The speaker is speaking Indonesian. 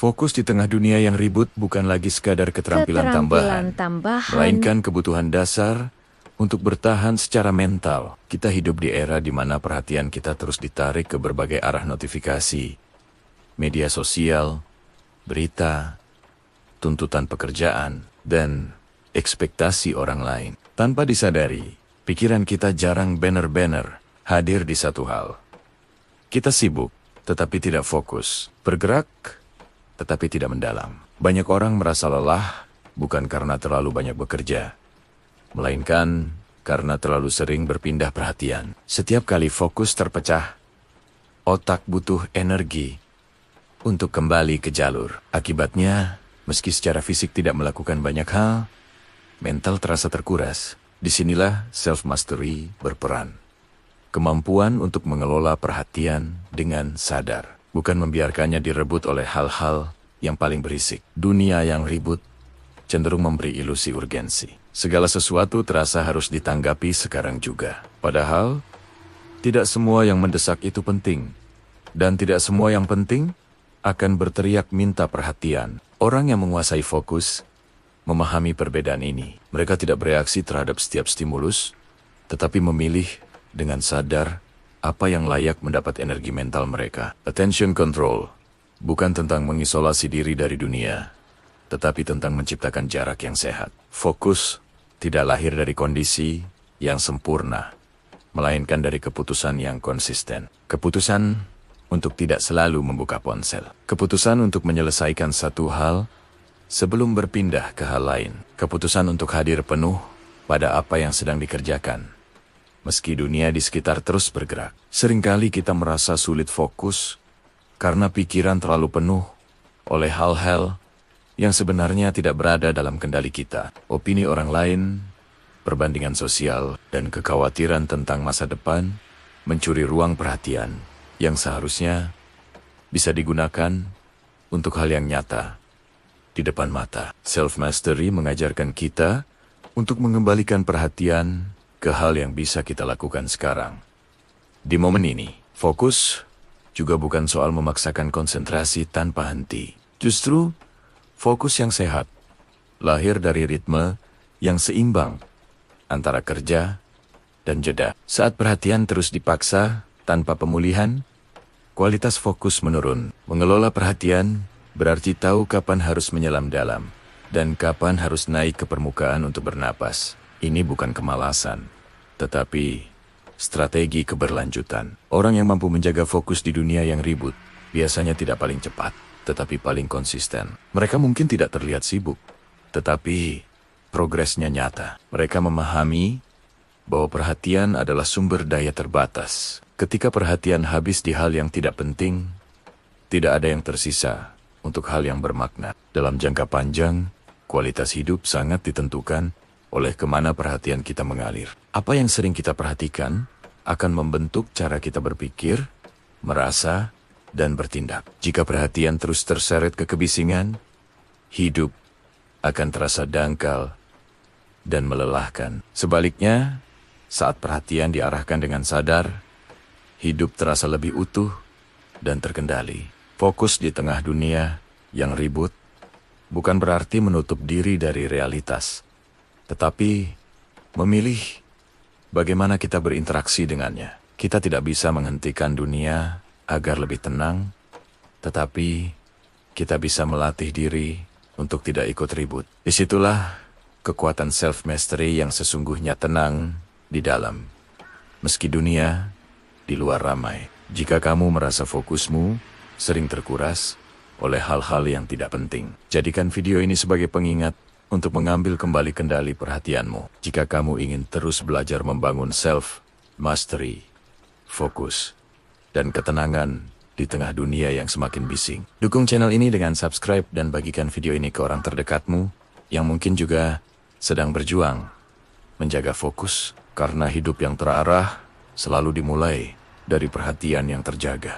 Fokus di tengah dunia yang ribut bukan lagi sekadar keterampilan tambahan, melainkan kebutuhan dasar untuk bertahan secara mental. Kita hidup di era di mana perhatian kita terus ditarik ke berbagai arah notifikasi, media sosial, berita, tuntutan pekerjaan, dan ekspektasi orang lain. Tanpa disadari, pikiran kita jarang benar-benar hadir di satu hal. Kita sibuk, tetapi tidak fokus. Bergerak, tetapi tidak mendalam. Banyak orang merasa lelah, bukan karena terlalu banyak bekerja, melainkan karena terlalu sering berpindah perhatian. Setiap kali fokus terpecah, otak butuh energi untuk kembali ke jalur. Akibatnya, meski secara fisik tidak melakukan banyak hal, mental terasa terkuras. Disinilah self-mastery berperan. Kemampuan untuk mengelola perhatian dengan sadar, bukan membiarkannya direbut oleh hal-hal yang paling berisik. Dunia yang ribut cenderung memberi ilusi urgensi. Segala sesuatu terasa harus ditanggapi sekarang juga. Padahal, tidak semua yang mendesak itu penting. Dan tidak semua yang penting akan berteriak minta perhatian. Orang yang menguasai fokus memahami perbedaan ini. Mereka tidak bereaksi terhadap setiap stimulus, tetapi memilih dengan sadar apa yang layak mendapat energi mental mereka. Attention control bukan tentang mengisolasi diri dari dunia, tetapi tentang menciptakan jarak yang sehat. Fokus tidak lahir dari kondisi yang sempurna, melainkan dari keputusan yang konsisten. Keputusan untuk tidak selalu membuka ponsel. Keputusan untuk menyelesaikan satu hal sebelum berpindah ke hal lain. Keputusan untuk hadir penuh pada apa yang sedang dikerjakan, meski dunia di sekitar terus bergerak. Seringkali kita merasa sulit fokus karena pikiran terlalu penuh oleh hal-hal yang sebenarnya tidak berada dalam kendali kita. Opini orang lain, perbandingan sosial, dan kekhawatiran tentang masa depan mencuri ruang perhatian yang seharusnya bisa digunakan untuk hal yang nyata di depan mata. Self-mastery mengajarkan kita untuk mengembalikan perhatian ke hal yang bisa kita lakukan sekarang. Di momen ini, fokus juga bukan soal memaksakan konsentrasi tanpa henti. Justru, fokus yang sehat lahir dari ritme yang seimbang antara kerja dan jeda. Saat perhatian terus dipaksa tanpa pemulihan, kualitas fokus menurun. Mengelola perhatian berarti tahu kapan harus menyelam dalam dan kapan harus naik ke permukaan untuk bernapas. Ini bukan kemalasan, tetapi strategi keberlanjutan. Orang yang mampu menjaga fokus di dunia yang ribut biasanya tidak paling cepat, tetapi paling konsisten. Mereka mungkin tidak terlihat sibuk, tetapi progresnya nyata. Mereka memahami bahwa perhatian adalah sumber daya terbatas. Ketika perhatian habis di hal yang tidak penting, tidak ada yang tersisa untuk hal yang bermakna. Dalam jangka panjang, kualitas hidup sangat ditentukan oleh kemana perhatian kita mengalir. Apa yang sering kita perhatikan akan membentuk cara kita berpikir, merasa, dan bertindak. Jika perhatian terus terseret ke kebisingan, hidup akan terasa dangkal dan melelahkan. Sebaliknya, saat perhatian diarahkan dengan sadar, hidup terasa lebih utuh dan terkendali. Fokus di tengah dunia yang ribut bukan berarti menutup diri dari realitas, tetapi memilih bagaimana kita berinteraksi dengannya. Kita tidak bisa menghentikan dunia agar lebih tenang, tetapi kita bisa melatih diri untuk tidak ikut ribut. Disitulah kekuatan self-mastery yang sesungguhnya tenang di dalam, meski dunia di luar ramai. Jika kamu merasa fokusmu sering terkuras oleh hal-hal yang tidak penting, jadikan video ini sebagai pengingat untuk mengambil kembali kendali perhatianmu. Jika kamu ingin terus belajar membangun self-mastery, fokus, dan ketenangan di tengah dunia yang semakin bising. Dukung channel ini dengan subscribe dan bagikan video ini ke orang terdekatmu yang mungkin juga sedang berjuang menjaga fokus, karena hidup yang terarah selalu dimulai dari perhatian yang terjaga.